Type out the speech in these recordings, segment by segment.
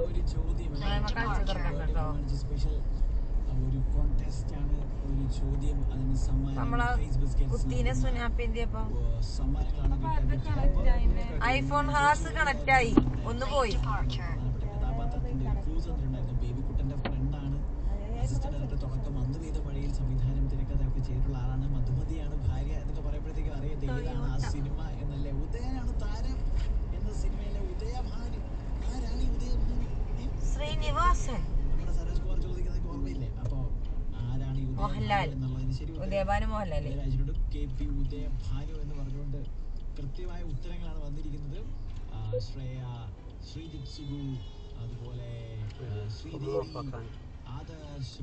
ഒരു ചോദ്യം സ്പെഷ്യൽ ഒരു കോൺടെസ്റ്റ് ആണ്. ഒരു ചോദ്യം, അതിന് സമ്മാനങ്ങളാണ്. ഐഫോൺ ഹാസ് കണക്ട് ആയി ഒന്ന് പോയി. കഥാപാത്രത്തിന്റെ ക്രൂസ് ഉണ്ടായിരുന്നു. ബേബിക്കുട്ടന്റെ ഫ്രണ്ടാണ്. അസിസ്റ്റന്റ് ഡയറക്ടർ തുടക്കം അന്ന് പെയ്ത മഴയിൽ സംവിധാനം തിരക്കഥയൊക്കെ ചെയ്തിട്ടുള്ള ആളാണ്. മധുമതിയാണ് ഭാര്യ എന്നൊക്കെ പറയുമ്പോഴത്തേക്കും അറിയാം ഏതാണ് ആ സിനിമ എന്നല്ലേ. ഉദയനാണ് താരം എന്ന സിനിമയിലെ ഉദയഭാനു. ആരാണ് ഈ ഉദയഭാനു? ശ്രീനിവാസൻ. നമ്മുടെ സരോജ് കുമാർ ചോദിക്കുന്നതൊക്കെ ഓർമ്മയില്ലേ? അപ്പൊ ആരാണ് ഈ ഉദയഭാനു എന്നുള്ളതിന് ശരി ഉദയഭാനു മോഹൻലാൽ KP ഉദയഭാനു എന്ന് പറഞ്ഞുകൊണ്ട് കൃത്യമായ ഉത്തരങ്ങളാണ് വന്നിരിക്കുന്നത്. ശ്രേയ, ശ്രീജിത്ത് സുഗു, അതുപോലെ ശ്രീദേവി, ആദർശ്,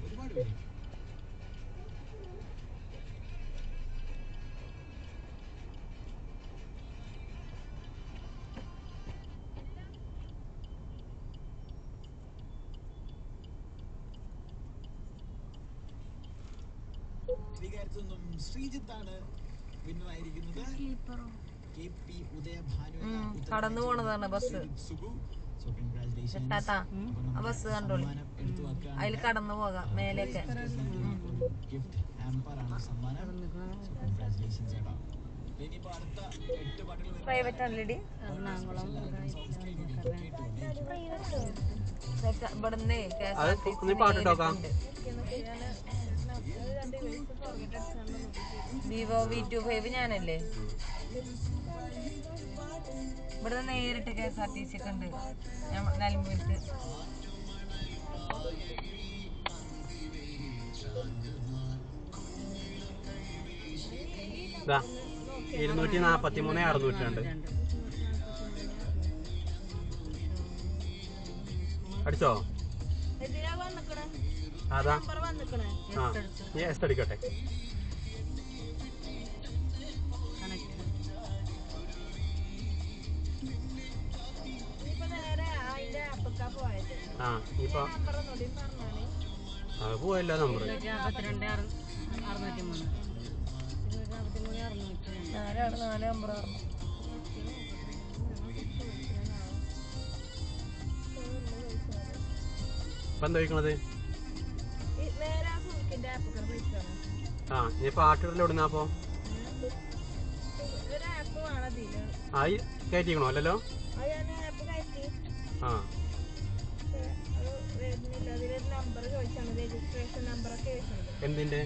ഒരുപാട് പേര്. നിന്നും ശ്രീജിത്താണ് വിന്നർ ആയിരിക്കുന്നത്. KP ഉദയഭാനു കടന്നു പോണതാണ് ബസ്. ബസ് കണ്ടോളി, അതിൽ കടന്നു പോകാം മേലേക്ക്. പ്രൈവറ്റ് ആണല്ലേ എറണാകുളം ഇവിടുന്ന് വിവോ V25 ഞാനല്ലേ. ഇവിടെ നേരിട്ട് KSRTC ഒക്കെ ഉണ്ട് നിലമ്പൂർക്ക്. അടിച്ചോ? അതാ അടിക്കട്ടെ. ആ ഇപ്പൊ അത് പോയല്ലോ നമ്പർ. ഇപ്പൊ എന്താ ചോദിക്കണത്? ആ നീ പാട്ടിടൽ എവിടുന്നാ? അപ്പൊ ആയി കയറ്റിക്കണോ? അല്ലല്ലോ. ആ എന്തിന്റെ?